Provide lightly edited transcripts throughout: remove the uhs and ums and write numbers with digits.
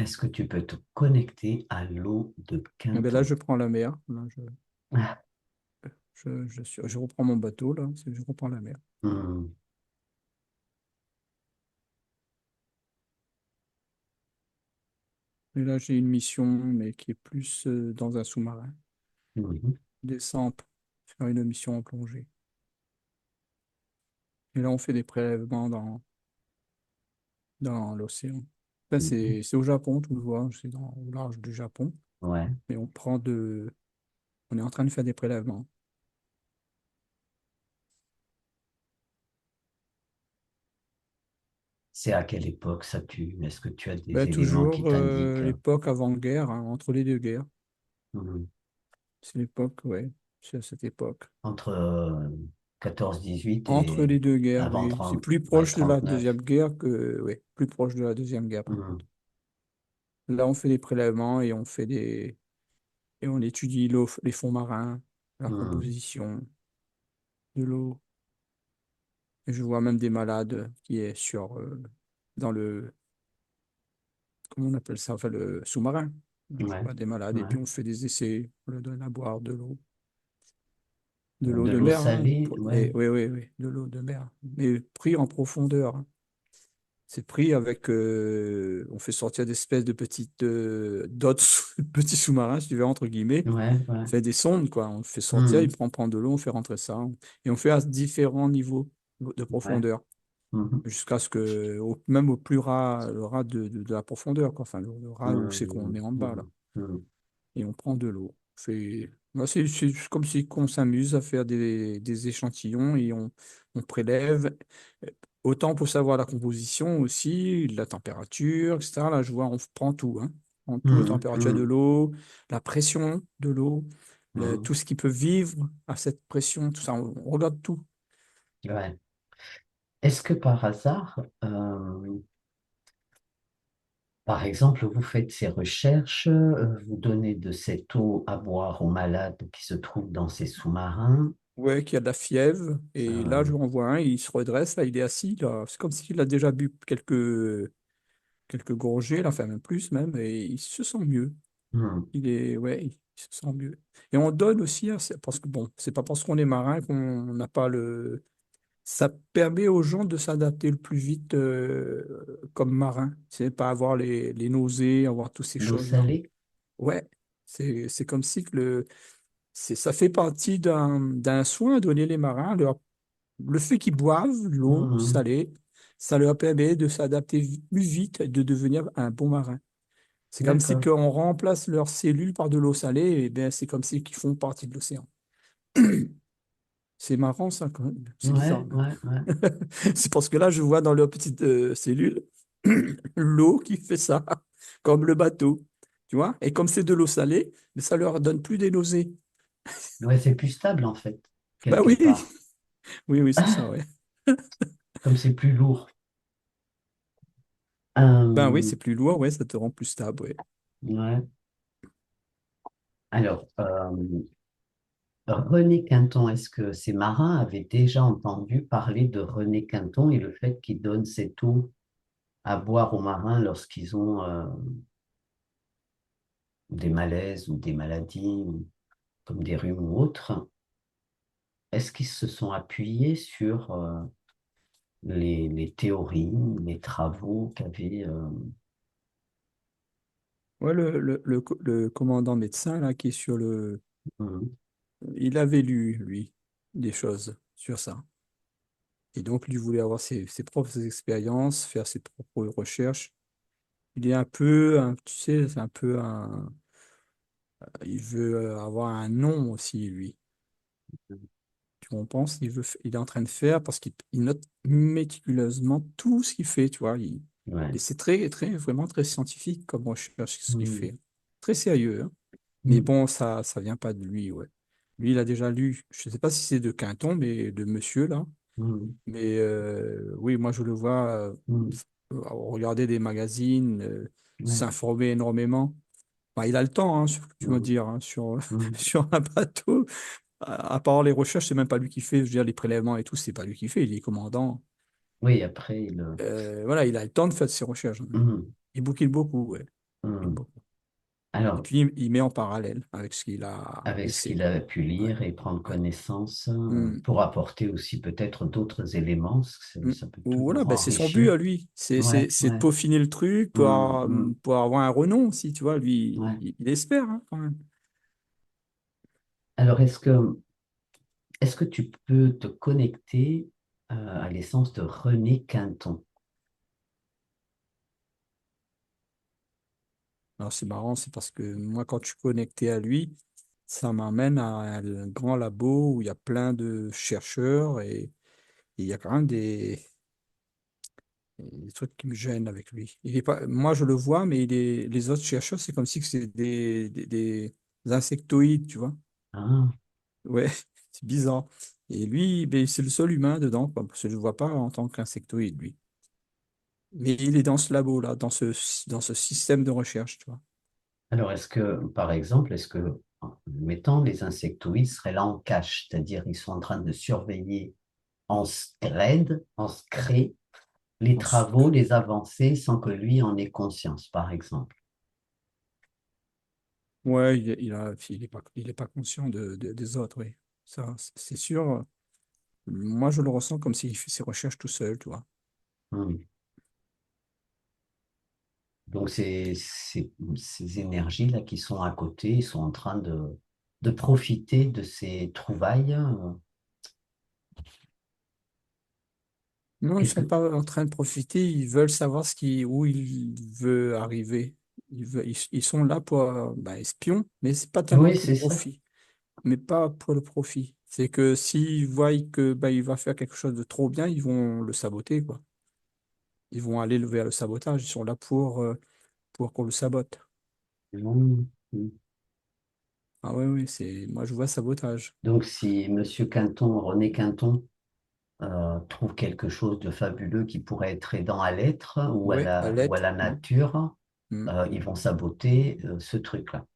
est-ce que tu peux te connecter à l'eau de Eh ben là, Quinton? je prends la mer. Là, Ah, je reprends mon bateau, là. Je reprends la mer. hmm, Et là, j'ai une mission, mais qui est plus dans un sous-marin. mhm, Descendre, faire une mission en plongée. Et là, on fait des prélèvements dans l'océan. Ça, mhm. c'est au Japon, tu le vois, c'est au large du Japon. Ouais. Et on est en train de faire des prélèvements. C'est à quelle époque ça est-ce que tu as des Ben, éléments qui toujours t'indiquent? l'époque avant-guerre, hein, entre les deux guerres. Mhm. C'est l'époque, ouais, c'est à cette époque. Entre 14-18 Entre et les deux guerres, avant oui. C'est 30, plus ouais, proche de la 39. Deuxième Guerre que, ouais, plus proche de la Deuxième Guerre, par Mhm, contre. Là, on fait des prélèvements et et on étudie l'eau, les fonds marins, la mhm, composition de l'eau. Et je vois même des malades qui est dans comment on appelle ça, enfin, le sous-marin. Je ouais, vois des malades et ouais. puis on fait des essais, on leur donne à boire de l'eau De de l'eau mer, hein, salée, ouais. oui, oui, oui, de l'eau de mer, mais pris en profondeur, hein. C'est pris avec, on fait sortir des espèces de petites d'autres petits sous-marins, si tu veux, entre guillemets. Ouais, On ouais. fait des sondes, quoi. On fait sortir, il Mhm, prend de l'eau, on fait rentrer ça, hein. Et on fait à différents niveaux de ouais. profondeur, Mhm, jusqu'à ce que, même au plus ras, le ras de la profondeur, quoi. Enfin, le ras où c'est qu'on mhm, est en bas, là. mhm, mhm. Et on prend de l'eau. Moi, c'est juste comme si qu'on s'amuse à faire des échantillons et on prélève. Euh, Autant pour savoir la composition aussi, la température, etc. Là, je vois, on prend tout, hein. On prend tout, la Mhm, température de mhm, l'eau, la pression de l'eau, mhm. tout ce qui peut vivre à cette pression, tout ça, on regarde tout. Ouais. Est-ce que par hasard, par exemple, vous faites ces recherches, vous donnez de cette eau à boire aux malades qui se trouvent dans ces sous-marins? Ouais, qu'il y a de la fièvre. Et là, je euh, en vois un, il se redresse, là, il est assis, là. C'est comme s'il a déjà bu quelques gorgées, là, enfin même plus même, et il se sent mieux. hmm, Ouais, il se sent mieux. Et on donne aussi, hein, parce que bon, c'est pas parce qu'on est marin qu'on n'a pas ça permet aux gens de s'adapter le plus vite comme marin. C'est pas avoir les nausées, avoir toutes ces l'eau choses-là. salée? Ouais, c'est comme si que ça fait partie d'un soin donné les marins. Le fait qu'ils boivent l'eau Mhm, salée, ça leur permet de s'adapter plus vite et de devenir un bon marin. C'est comme si d'accord. qu'on remplace leurs cellules par de l'eau salée, et bien c'est comme si qu'ils font partie de l'océan. C'est marrant ça quand même, c'est bizarre Ouais, même. ouais, ouais. C'est parce que là, je vois dans leurs petites cellules l'eau qui fait ça, comme le bateau, tu vois. Et comme c'est de l'eau salée, mais ça leur donne plus des nausées. Ouais, c'est plus stable en fait, Bah quelque oui, part. oui, oui, c'est ça, ouais. Comme c'est plus lourd. Ben oui, Euh, c'est plus lourd, ouais, ça te rend plus stable, ouais. ouais. Alors, René Quinton, est-ce que ces marins avaient déjà entendu parler de René Quinton et le fait qu'il donne cette eau à boire aux marins lorsqu'ils ont des malaises ou des maladies, comme des rhumes ou autres? Est-ce qu'ils se sont appuyés sur les théories, les travaux qu'avait... Ouais, le commandant médecin, là, qui est sur hum, il avait lu, lui, des choses sur ça. Et donc, lui voulait avoir ses propres expériences, faire ses propres recherches. Il est un peu, tu sais, c'est un peu il veut avoir un nom aussi, lui. Tu comprends? Il est en train de faire parce qu'il note méticuleusement tout ce qu'il fait, tu vois. ouais. Et c'est vraiment très scientifique comme recherche ce qu'il Hum, fait. Très sérieux, hein. Mais hum, bon, ça vient pas de lui, ouais. Lui, il a déjà lu, je sais pas si c'est de Quinton, mais de monsieur, là. hum, Mais oui, moi, je le vois hum, regarder des magazines, ouais, s'informer énormément. Bah, il a le temps, hein, tu vas hum, dire, hein, hum. sur un bateau. À part les recherches, c'est même pas lui qui fait. Je veux dire, les prélèvements et tout, c'est pas lui qui fait. Il est commandant. Oui, après, Voilà, il a le temps de faire ses recherches, hein. hum. Il bouquine beaucoup, ouais. Et Alors, puis, il met en parallèle avec ce qu'il a avec ce laissé. qu'il a pu Ouais, lire et prendre ouais. connaissance Hmm, pour apporter aussi peut-être d'autres éléments, parce que hmm. ça peut Voilà, toujours ben, c'est son but enrichir. à lui. Ouais, C'est de ouais. peaufiner le truc Hum, hum, pour avoir un renom aussi, tu vois. Lui, ouais. il espère, hein, quand même. Alors, est-ce que tu peux te connecter à l'essence de René Quinton? Alors, c'est marrant, c'est parce que moi, quand je suis connecté à lui, ça m'amène à un grand labo où il y a plein de chercheurs et il y a quand même des trucs qui me gênent avec lui. Il est pas, moi, je le vois, mais les autres chercheurs, c'est comme si que c'était des insectoïdes, tu vois. Ah, Ouais, c'est bizarre. Et lui, ben, c'est le seul humain dedans, quoi, parce que je ne le vois pas en tant qu'insectoïde, lui. Mais il est dans ce labo-là, dans ce système de recherche, tu vois. alors, par exemple, mettons, les insectoïdes seraient là en cache, c'est-à-dire ils sont en train de surveiller en secret, les travaux, Ensuite, les avancées, sans que lui en ait conscience, par exemple. ouais, il est pas conscient des autres, oui. Ça, c'est sûr. Moi, je le ressens comme s'il fait ses recherches tout seul, tu vois. Hmm. Donc, ces énergies-là qui sont à côté, ils sont en train de profiter de ces trouvailles. Non, ils ne Qu'est-ce sont que... pas en train de profiter, ils veulent savoir où il veut arriver. Ils sont là pour ben, espion, mais c'est pas tellement Oui, pour le c'est ça. profit. Mais pas pour le profit. C'est que s'ils voient que bah, il va faire quelque chose de trop bien, ils vont le saboter, quoi. Ils vont aller vers le sabotage. Ils sont là pour qu'on le sabote. Hmm. Ah ouais, oui, moi je vois sabotage. Donc, si Monsieur Quinton, René Quinton, trouve quelque chose de fabuleux qui pourrait être aidant à l'être Ouais, à ou à l'être. la nature, Mm, ils vont saboter ce truc-là.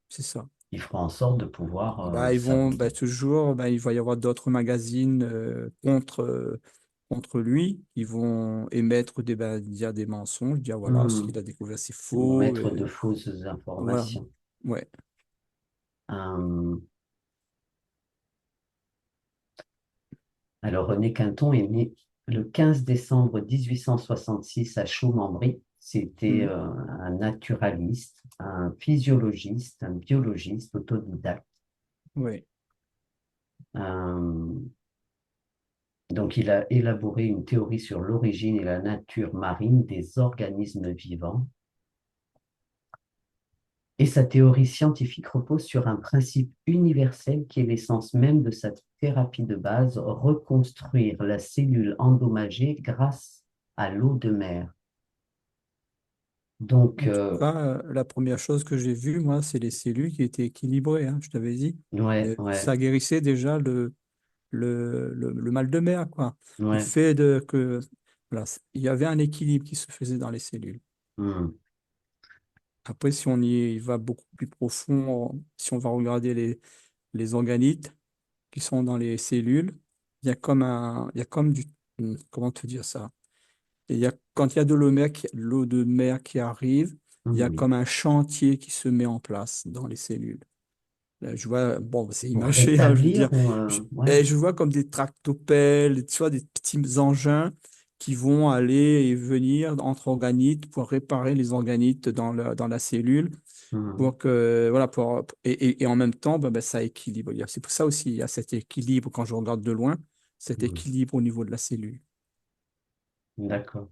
c'est ça. Ils feront en sorte de pouvoir Bah, ils vont saboter. bah, toujours, bah, il va y avoir d'autres magazines contre lui. Ils vont émettre dire des mensonges, dire voilà, ce Hmm. qu'il a découvert, c'est Ils vont faux. mettre de fausses Voilà. informations. Ouais. Euh, alors, René Quinton est né le 15 décembre 1866 à Chaumembry. C'était Mm, un naturaliste, un physiologiste, un biologiste autodidacte. ouais. Euh, donc, il a élaboré une théorie sur l'origine et la nature marine des organismes vivants. Et sa théorie scientifique repose sur un principe universel qui est l'essence même de sa thérapie de base, reconstruire la cellule endommagée grâce à l'eau de mer. Donc, En tout cas, la première chose que j'ai vue, moi, c'est les cellules qui étaient équilibrées, hein, je t'avais dit. ouais, ouais, Ça guérissait déjà le mal de mer, quoi. Le ouais. fait que voilà, il y avait un équilibre qui se faisait dans les cellules. Hmm, Après, si on y va beaucoup plus profond, si on va regarder les organites qui sont dans les cellules, il y a comme comment te dire ça? Quand il y a de l'eau de mer qui arrive, il y a oui. comme un chantier qui se met en place dans les cellules. Là, je vois, bon, c'est Pour imagé, hein, je veux dire, rétablir ou ouais. je vois comme des tractopelles, tu vois, des petits engins qui vont aller et venir entre organites pour réparer les organites dans la cellule, Hmm, pour que, voilà, et en même temps, ça équilibre. C'est pour ça aussi, il y a cet équilibre quand je regarde de loin, cet hmm. équilibre au niveau de la cellule. D'accord.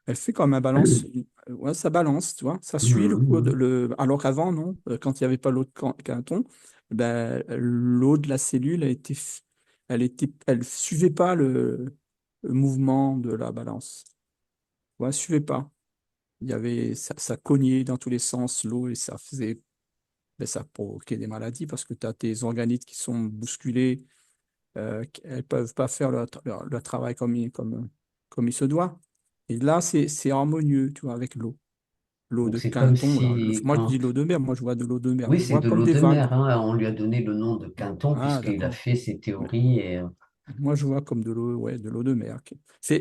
Elle fait comme un balance. Ouais, ça balance, tu vois. Ça suit Hmm, le cours hmm. alors qu'avant, non. Quand il n'y avait pas l'eau de Canton, ben, l'eau de la cellule elle suivait pas le mouvement de la balance. Ouais, elle suivait pas. Ça cognait dans tous les sens, l'eau, et ça provoquait des maladies parce que tu as tes organites qui sont bousculés, elles peuvent pas faire leur travail comme il se doit. Et là, c'est harmonieux, tu vois, avec l'eau. L'eau Donc, de c'est comme Quinton, là. si Moi, je dis quand... l'eau de mer. Moi, je vois de l'eau de mer. Oui, Je c'est vois de comme l'eau des de vagues. mer, hein. On lui a donné le nom de Quinton Ah, puisqu'il a d'accord. fait ses Ouais. théories Moi, je vois comme de l'eau, ouais, de l'eau de mer. Ok.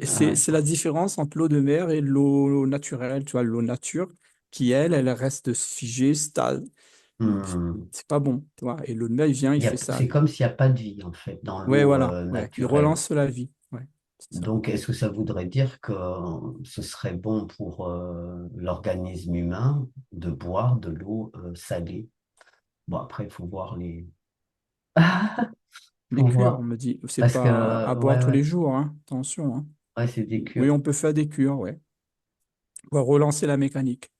ah ouais. C'est la différence entre l'eau de mer et l'eau naturelle, tu vois, l'eau nature. qui, elle reste figée, stable. Hmm. C'est pas bon, tu vois. Et l'eau de mer, il vient, il fait ça, C'est lui. comme s'il n'y a pas de vie, en fait, dans Ouais, l'eau voilà, ouais. Il naturelle. relance la vie. Ouais, c'est ça. Donc, est-ce que ça voudrait dire que ce serait bon pour l'organisme humain de boire de l'eau salée? Bon, après, il faut voir les... Les faut cures, on voir. me dit, c'est Parce que, pas à boire ouais, tous ouais, les jours, hein. Attention, hein. ouais, c'est des Oui, cures. on peut faire des cures, ouais. On va relancer la mécanique.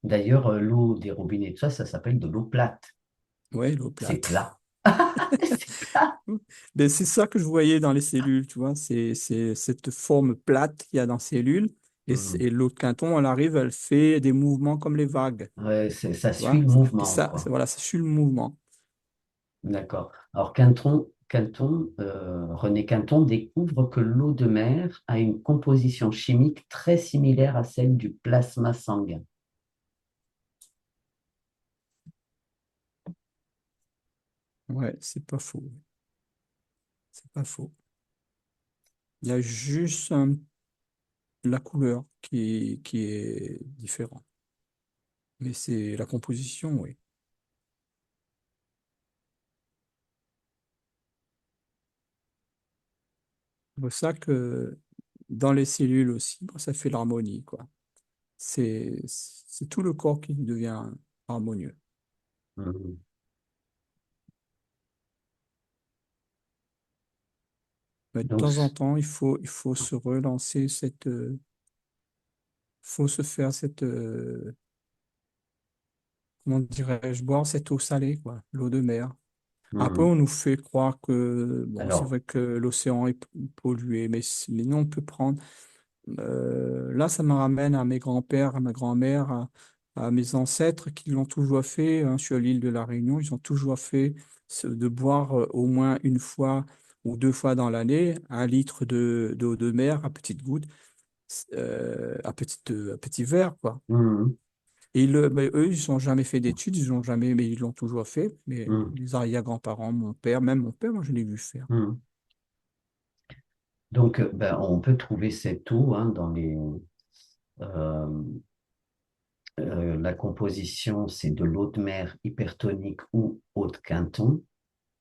D'ailleurs, l'eau des robinets, tout ça, ça s'appelle de l'eau plate. Ouais, l'eau C'est plate. plat. C'est plat. Ben, c'est ça que je voyais dans les cellules, tu vois. C'est cette forme plate qu'il y a dans les cellules. Hmm. Et l'eau de Quinton, elle arrive, elle fait des mouvements comme les vagues, Ouais, ça tu suit vois. le Et mouvement, ça, quoi. voilà, ça suit le mouvement. D'accord. Alors, René Quinton découvre que l'eau de mer a une composition chimique très similaire à celle du plasma sanguin. Ouais, c'est pas faux. C'est pas faux. Il y a juste la couleur qui est différente. Mais c'est la composition, oui. C'est pour ça que dans les cellules aussi, bon, ça fait l'harmonie, quoi. C'est tout le corps qui devient harmonieux. Mhm. Mais de Donc, temps en temps, il faut se relancer faut se faire comment dirais-je, boire cette eau salée, quoi, l'eau de mer. Après, mhm. on nous fait croire que, bon, c'est Alors, vrai que l'océan est pollué, mais nous, on peut prendre. Là, ça me ramène à mes grands-pères, à ma grand-mère, à mes ancêtres qui l'ont toujours fait, hein, sur l'île de la Réunion. Ils ont toujours fait de boire au moins une fois ou deux fois dans l'année 1 litre d'eau de mer à petites gouttes, à petit verre, quoi. mhm, Et mais eux, ils n'ont jamais fait d'études, ils ont jamais, mais ils l'ont toujours fait. Mais mhm, les arrière-grands-parents, mon père, même mon père, moi, je l'ai vu faire. mhm. Donc, ben, on peut trouver cette eau hein, euh, la composition, c'est de l'eau de mer hypertonique ou eau de Quinton.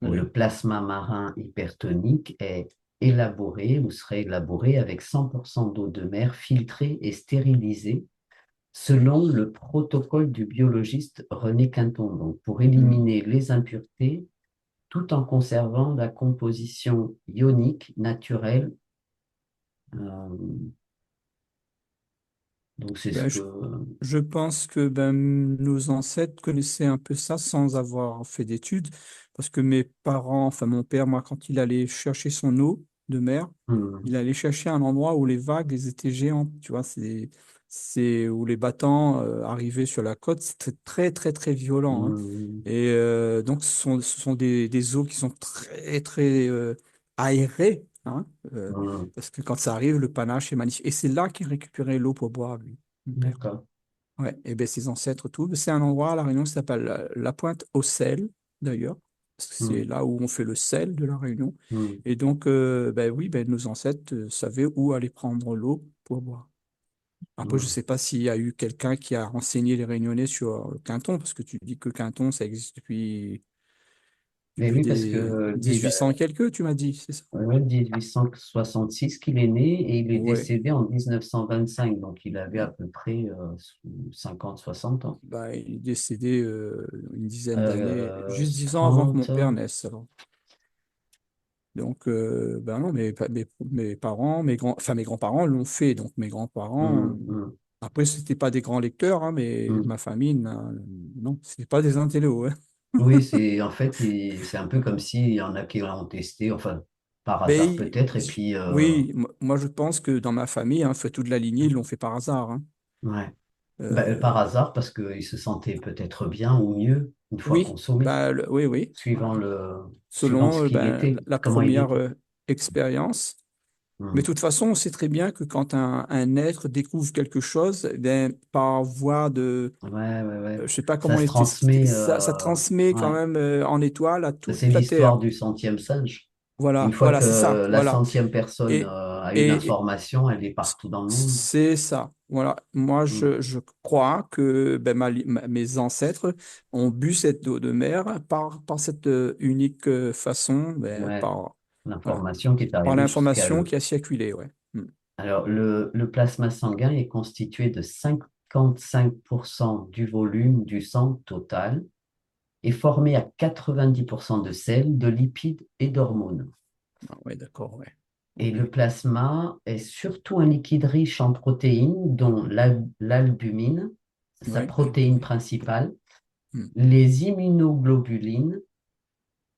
Oui. Le plasma marin hypertonique est élaboré ou serait élaboré avec 100% d'eau de mer filtrée et stérilisée selon le protocole du biologiste René Quinton, donc pour Hmm. éliminer les impuretés tout en conservant la composition ionique naturelle. Euh, donc c'est ce Ben, que... je pense que ben, nos ancêtres connaissaient un peu ça sans avoir fait d'études, parce que mes parents, enfin mon père, moi, quand il allait chercher son eau de mer, Hmm, il allait chercher un endroit où les vagues elles étaient géantes, tu vois, c'est où les battants arrivaient sur la côte, c'était très, très, très violent, hein. hmm, Et donc, ce sont des eaux qui sont très, très aérées, hein, hmm, parce que quand ça arrive, le panache est magnifique. Et c'est là qu'il récupérait l'eau pour boire, lui, mon père. d'accord. Ouais, et ben ses ancêtres, tout. C'est un endroit à La Réunion qui s'appelle la Pointe au sel, d'ailleurs, parce que c'est Hmm, là où on fait le sel de La Réunion. hmm, Et donc, ben oui, ben, nos ancêtres savaient où aller prendre l'eau pour boire. Après, je ne hmm. sais pas s'il y a eu quelqu'un qui a renseigné les Réunionnais sur Quinton, parce que tu dis que Quinton, ça existe Mais depuis oui, parce des que 1800 et quelques, tu m'as dit, c'est ça? ouais, 1866 qu'il est né et il est Ouais. décédé en 1925, donc il avait à Ouais. peu près 50-60 ans. Bah, il est décédé une dizaine d'années, juste 10 ans avant que mon 30, père naisse. Alors. Donc, ben non, mes parents, enfin mes grands-parents l'ont fait. Donc, mes grands-parents, hmm, hmm, après, c'était pas des grands lecteurs, hein, mais hmm. ma famille, non, c'était pas des intellos, hein. Oui, c'est en fait, c'est un peu comme s'il y en a qui l'ont testé, enfin, par hasard Mais peut-être, et puis, oui, moi, je pense que dans ma famille, hein, fait toute la lignée, ils l'ont fait par hasard, hein. ouais. Ben, par Euh, hasard, parce qu'ils se sentaient peut-être bien ou mieux une fois oui, consommé, bah, oui, oui, voilà. suivant ce Selon qu'il ben, était, la comment il première était. expérience. Mais de Hmm. toute façon, on sait très bien que quand un être découvre quelque chose, eh bien, par voie de, Ouais, ouais, ouais. je sais pas Ça comment se t'expliquer, transmet, ça transmet quand ouais. même en étoile à C'est toute la l'histoire Terre. du centième singe. Une Voilà, fois voilà, c'est ça, que la voilà. centième personne Et, a une et, information, elle est partout dans le monde. c'est ça. Voilà. Moi, Mm. je crois que ben, mes ancêtres ont bu cette eau de mer par cette unique façon, ben, Ouais, voilà, l'information qui est par arrivée jusqu'à l'information eux. qui a circulé. Ouais. Mm. Alors, le plasma sanguin est constitué de 55% du volume du sang total et formé à 90% de sels, de lipides et d'hormones. Ah, ouais, d'accord, ouais. Et Ok. le plasma est surtout un liquide riche en protéines, dont l'albumine, sa Ouais, l'album, protéine oui. principale, Mm. les immunoglobulines,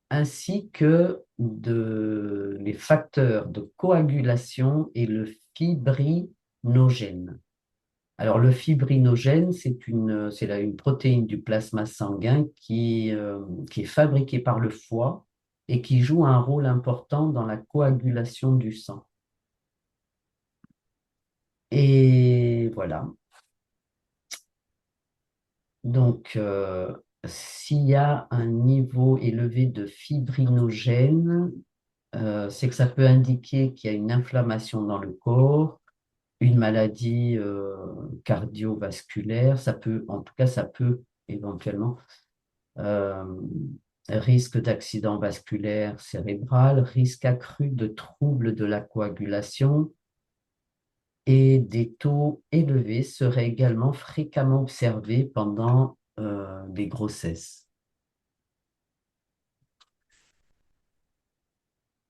ainsi que les facteurs de coagulation et le fibrinogène. Alors, le fibrinogène, une protéine du plasma sanguin qui est fabriquée par le foie et qui joue un rôle important dans la coagulation du sang. Et voilà. Donc, s'il y a un niveau élevé de fibrinogène, c'est que ça peut indiquer qu'il y a une inflammation dans le corps, une maladie cardiovasculaire. En tout cas, ça peut éventuellement euh, risque d'accident vasculaire cérébral, risque accru de troubles de la coagulation et des taux élevés seraient également fréquemment observés pendant les grossesses.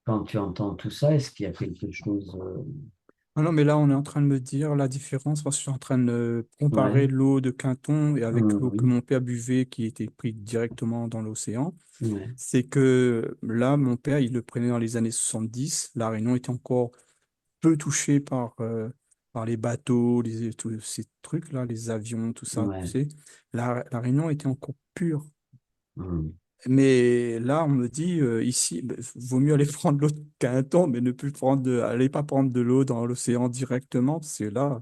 Quand tu entends tout ça, est-ce qu'il y a quelque chose... Ah non, mais là, on est en train de me dire la différence parce que je suis en train de comparer Ouais, l'eau de Quinton et avec l'eau que oui, mon père buvait qui était prise directement dans l'océan. ouais, C'est que là, mon père, il le prenait dans les années 70. La Réunion était encore peu touchée par les bateaux, tous ces trucs-là, les avions, tout ça, tu ouais, sais. La Réunion était encore pure. mm. Mais là, on me dit, ici, ben, vaut mieux aller prendre l'eau qu'un temps, mais ne plus allez pas prendre de l'eau dans l'océan directement, parce que là,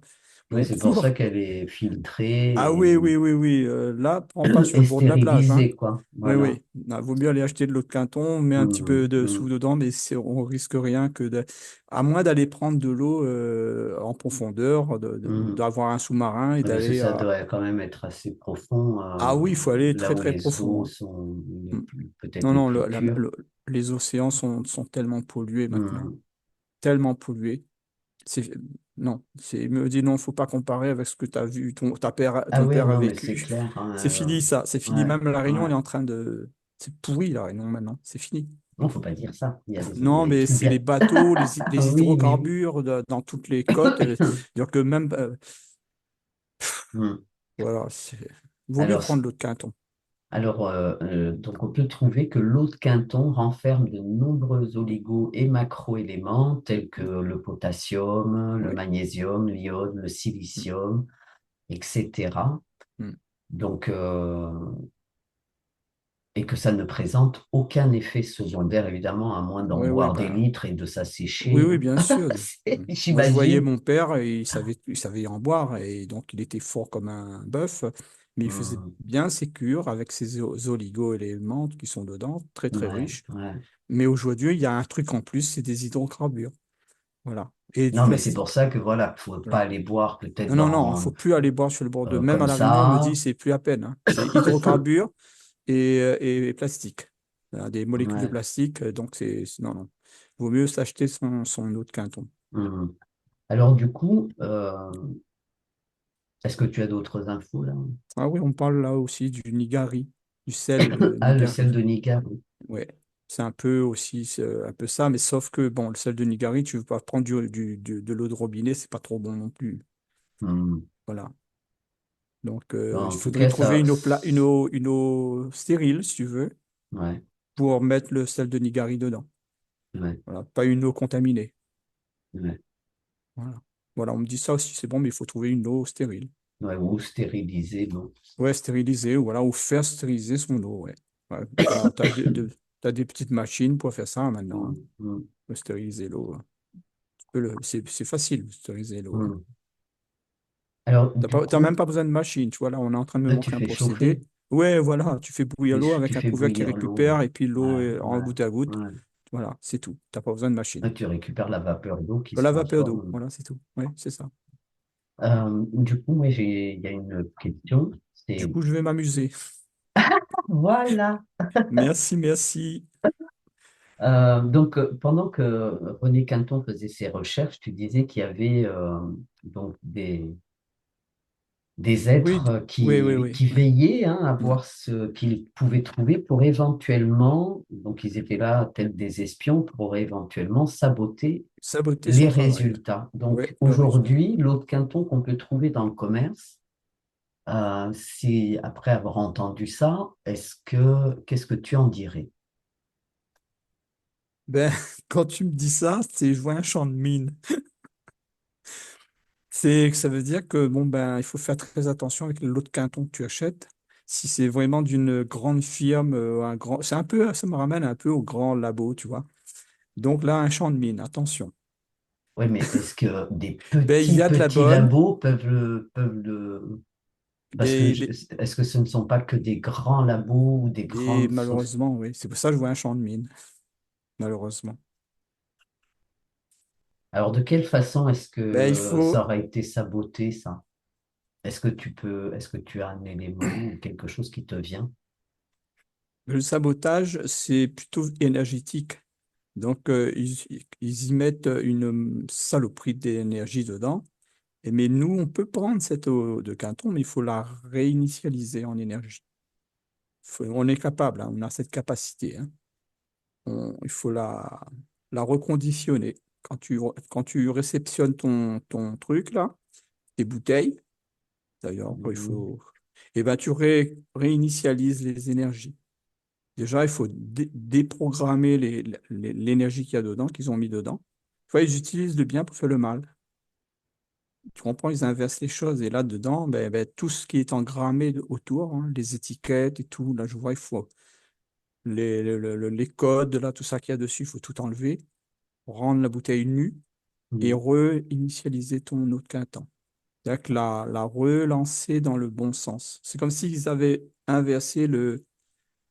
Oui, on c'est pour ça court. qu'elle est Ah filtrée oui, oui, oui, oui. Là, prends pas sur et le bord de la plage, hein. stérilisée, quoi. Oui, Voilà. oui. Ah, vaut mieux aller acheter de l'eau de Quinton, on met un petit Mm, peu de mm, sous dedans, mais on risque rien que de... À moins d'aller prendre de l'eau en profondeur, mm. d'avoir un sous-marin et Ouais, parce que d'aller ça à... doit quand même être assez profond, Ah oui, il faut aller là très, où très les profond, eaux hein. sont Mm. peut-être Non, les non, plus pures. les océans sont tellement pollués maintenant. Mm. Tellement pollués. C'est, non, il me dit non, faut pas comparer avec ce que tu as vu, Ah ton oui, père a non, mais c'est vécu. clair, C'est hein, fini ça, c'est fini. ouais, Même la Réunion, ouais. elle est en train de... C'est pourri la Réunion maintenant, c'est fini. Non, faut pas dire ça. Non, mais c'est les bateaux, les Oui, oui, oui. hydrocarbures dans toutes les côtes. C'est-à-dire que même, Mm. voilà, vaut mieux Alors, prendre le Quinton. donc on peut trouver que l'eau de Quinton renferme de nombreux oligo- et macroéléments tels que Mm. le potassium, le Oui. magnésium, l'iode, le Mm. silicium, etc. Mm. Donc, et que ça ne présente aucun effet secondaire, évidemment, à moins d'en Oui, oui, boire des bah, litres et de oui, s'assécher, oui, hein. bien sûr. Moi, je voyais J'imagine. mon père et il savait en boire et donc il était fort comme un bœuf, mais il faisait Hmm. bien ses cures avec ses oligo-éléments qui sont dedans, très, très Ouais, riches. ouais. Mais aujourd'hui, il y a un truc en plus, c'est des hydrocarbures. Voilà. Et du Non, mais c'est pour plastique. ça que voilà, faut pas Voilà. aller boire peut-être Non, non, non, il faut plus aller boire sur le bord de... Même à comme La Réunion, on me dit, ça. c'est plus à peine, hein. C'est hydrocarbures et plastique. Des molécules de Ouais. plastique, donc non, non. Vaut mieux s'acheter son eau de Quinton. Hmm. Alors du coup, est-ce que tu as d'autres infos là? Ah oui, on parle là aussi du Nigari, du sel Ah, le sel Nigari. de Niger. Oui. Ouais, c'est un peu aussi un peu ça, mais sauf que bon, le sel de Nigari, tu veux pas prendre de l'eau de robinet, c'est pas trop bon non plus. Hmm. Voilà. Donc, il En tout faudrait cas, trouver ça. une eau stérile, si tu veux, Ouais, pour mettre le sel de Nigari dedans. ouais, Voilà, pas une eau contaminée. ouais. Voilà. Voilà, on me dit ça aussi, c'est bon, mais il faut trouver une eau stérile. Ouais, ou stérilisé, bon. Ouais, stérilisée, ou voilà, ou faire stériliser son eau, ouais. Ouais, t'as des petites machines pour faire ça maintenant, hein, Hmm, hmm, pour stériliser l'eau, hein. C'est facile, de stériliser l'eau, hein. hmm. Alors du T'as coup, même pas besoin de machine, tu vois, là, on est en train de me là, tu montrer un fais chauffer, procédé. Ouais, voilà, tu fais bouillir l'eau tu avec un fais couvercle qui bouillir l'eau. récupère, et puis l'eau Ouais, est en ouais, goutte à goutte. ouais. Voilà, c'est tout. Tu n'as pas besoin de machine. Ah, tu récupères la vapeur d'eau qui se La vapeur d'eau, transforme. voilà, c'est tout. Oui, c'est ça. Du coup, moi, il y a une question. Du C'est, coup, je vais m'amuser. voilà. Merci, merci. Donc, pendant que René Quinton faisait ses recherches, tu disais qu'il y avait donc des Oui, êtres oui, oui, oui, qui oui. veillaient hein, à Mm. voir ce qu'ils pouvaient trouver pour éventuellement, donc ils étaient là tels des espions pour éventuellement saboter Saboter les son travail. résultats. Oui, Donc le résultat. aujourd'hui, l'eau de Quinton qu'on peut trouver dans le commerce, si après avoir entendu ça, qu'est-ce que tu en dirais? Ben, quand tu me dis ça, c'est je vois un champ de mine. C'est que ça veut dire que bon ben il faut faire très attention avec l'eau de Quinton que tu achètes. Si c'est vraiment d'une grande firme, un grand, c'est un peu, ça me ramène un peu au grand labo, tu vois. Donc là, un champ de mine, attention. Oui, mais est-ce que des Ben il y a de la petits bonne, labos peuvent le... Parce que des, des- est-ce que ce ne sont pas que des grands labos ou des et grandes sociétés? malheureusement, oui, c'est pour ça que je vois un champ de mine, malheureusement. Alors, de quelle façon est-ce Ben il que ça faut aurait été saboté, ça? Est-ce que tu as un élément ou quelque chose qui te vient? le sabotage, c'est plutôt énergétique. Donc ils y mettent une saloperie d'énergie dedans. Mais nous, on peut prendre cette eau de Quinton, mais il faut la réinitialiser en énergie. On est capable, hein, on a cette capacité, hein. Il faut la reconditionner. Quand tu réceptionnes ton truc, là, tes bouteilles, d'ailleurs, il Mhm. faut, eh ben, tu réinitialises les énergies. Déjà, il faut déprogrammer l'énergie qu'il y a dedans, qu'ils ont mis dedans. Tu vois, ils utilisent le bien pour faire le mal. Tu comprends, ils inversent les choses. Et là-dedans, tout ce qui est engrammé autour, hein, les étiquettes et tout, là, je vois, il faut les codes, là, tout ça qu'il y a dessus, il faut tout enlever, rendre la bouteille nue et Mhm. réinitialiser ton eau de Quinton. C'est-à-dire que la relancer dans le bon sens. C'est comme s'ils avaient inversé le,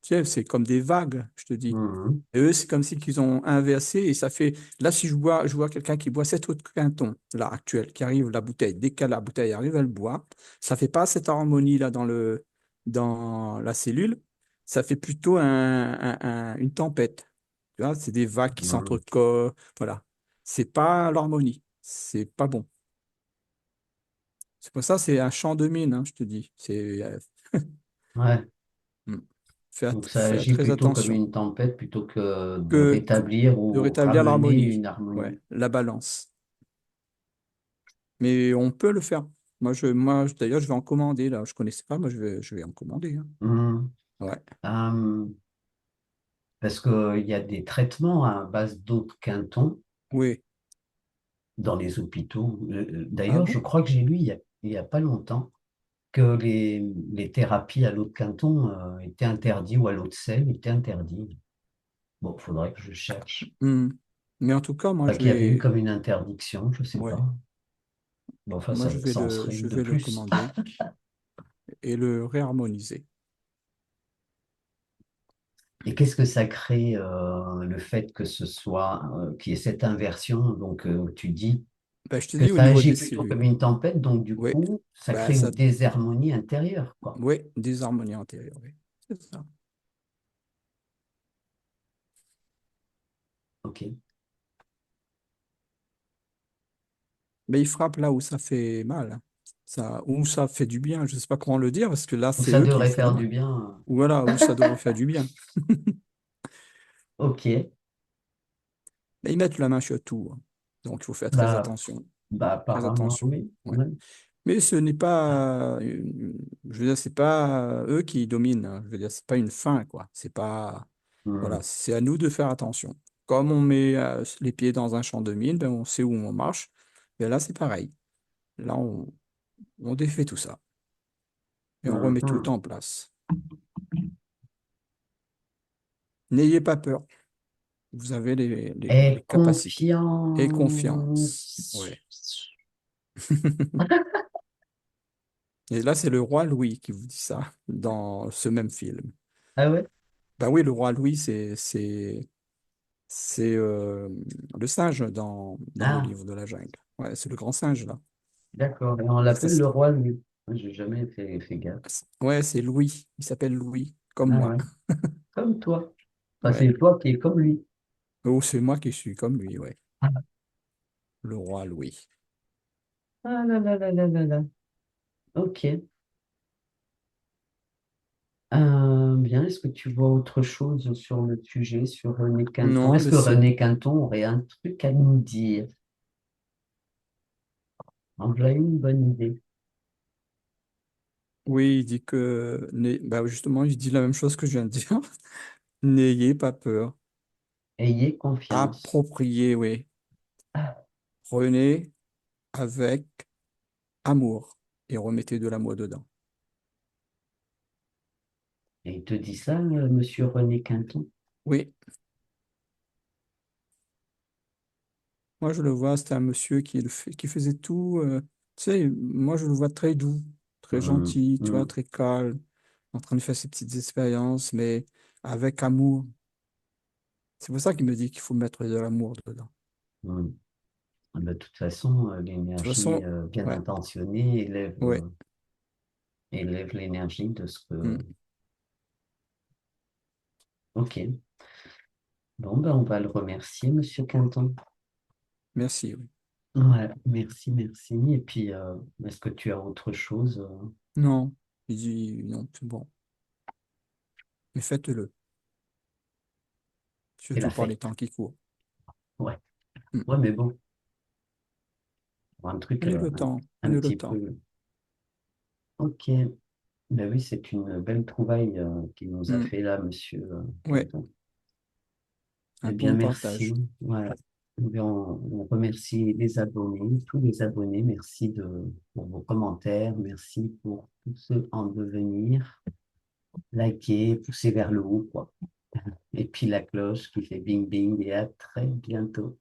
tu sais, c'est comme des vagues, je te dis. Mhm. Et eux, c'est comme si qu'ils ont inversé et ça fait. Là, si je vois quelqu'un qui boit cette eau de Quinton, là, actuelle, qui arrive, la bouteille, dès que la bouteille arrive, elle boit. Ça fait pas cette harmonie là dans la cellule. Ça fait plutôt une tempête. Tu vois, c'est des vagues qui Mhm. s'entrecollent. Voilà. C'est pas l'harmonie. C'est pas bon. C'est pour ça, c'est un champ de mine, hein, je te dis. Ouais. Hmm. Donc ça Faire agit très plutôt comme attention une tempête plutôt que de que rétablir de ou rétablir ramener l'harmonie. une Ouais, harmonie. la balance. Mais on peut le faire. D'ailleurs, je vais en commander là. Je connaissais pas, moi, je vais en commander, hein. Mhm. Ouais. Euh, Parce qu'il y a des traitements à base d'eau de Quinton Oui. dans les hôpitaux. Ah D'ailleurs, je bon? crois que j'ai lu il y a pas longtemps que les thérapies à l'eau de Quinton étaient interdites ou à l'eau de sel étaient interdites. Bon, il faudrait que je cherche. Hmm. Mais en tout cas, Enfin, qu'il y avait eu comme une interdiction, je sais ouais, pas. Bon, enfin, ça en serait je une de vais le plus. commander et le réharmoniser. Et qu'est-ce que ça crée le fait que qu'il y ait cette inversion? Donc, tu dis Ben, je te que dis au ça niveau agit des plutôt comme cellules. une tempête, donc du Oui. coup, ça Ben, crée une désharmonie intérieure, quoi. oui, des harmonies antérieures. Oui. C'est ça. Ok. Mais il frappe là où ça fait mal, hein. Ça, où ça fait du bien. Je ne sais pas comment le dire parce que là, Ou c'est ça eux qui devrait font le faire mal. du bien. Ou voilà, où ça devrait faire du bien. Ok. Mais ils mettent la main sur tout, hein. Donc, il faut faire très Bah, attention. Très apparemment, attention. oui. Ouais. Ouais. Mais ce n'est pas, je veux dire, c'est pas eux qui dominent, hein. Je veux dire, c'est pas une fin, quoi. C'est pas, voilà, Hmm. c'est à nous de faire attention. Comme on met les pieds dans un champ de mine, ben, on sait où on marche. Et là, c'est pareil. Là, on défait tout ça et on remet tout Mhm. en place. N'ayez pas peur. Vous avez les Et capacités et confiance. confiance. Ouais. Et là, c'est le roi Louis qui vous dit ça dans ce même film. Ah ouais? Ben oui, le roi Louis, C'est le singe dans le Ah, livre de la jungle. Ouais, c'est le grand singe, là. d'accord. Et on Ça, l'appelle le roi Louis. Moi, j'ai jamais fait gaffe. ouais, c'est Louis. Il s'appelle Louis, comme Ah moi. ouais, comme toi. Enfin, Ouais. c'est toi qui es comme lui. Oh, c'est moi qui suis comme lui, ouais. Le roi Louis. Ah là là là là là là. Ok. Bien, est-ce que tu vois autre chose sur le sujet, sur René Quinton? Non, Est-ce que René Quinton aurait un truc à nous dire? En voilà une bonne idée. oui, il dit bah justement, il dit la même chose que je viens de dire. N'ayez pas peur. Ayez confiance. Appropriez, oui. Prenez avec amour et remettez de l'amour dedans. Et il te dit ça, monsieur René Quinton? Oui, moi je le vois, c'était un monsieur qui faisait tout. Tu sais, moi je le vois très doux, très Hum, gentil, tu vois, hum, très calme, en train de faire ses petites expériences, mais avec amour. C'est pour ça qu'il me dit qu'il faut mettre de l'amour dedans. hum. Ah ben, de toute façon, De toute l'énergie façon, bien ouais, intentionnée ouais. élève l'énergie de ce que... Mm. Ok. Bon, ben, on va le remercier, monsieur Quinton. Merci, oui. Ouais, merci, merci. Et puis, est-ce que tu as autre chose? Non, il dit non, c'est bon, mais faites-le, C'est la surtout par les fête. temps qui courent. Ouais. Mm. Ouais, mais bon, un truc un Prenez le petit temps. peu. Ok. Ben oui, c'est une belle trouvaille qu'il nous a Mm. fait là, monsieur Ouais, Quinton. un Eh bien, bon merci. partage. Voilà. Eh bien, on remercie les abonnés, tous les abonnés. Merci pour vos commentaires. Merci pour tous ceux en devenir. Likez, poussez vers le haut, quoi. Et puis la cloche qui fait bing bing et à très bientôt.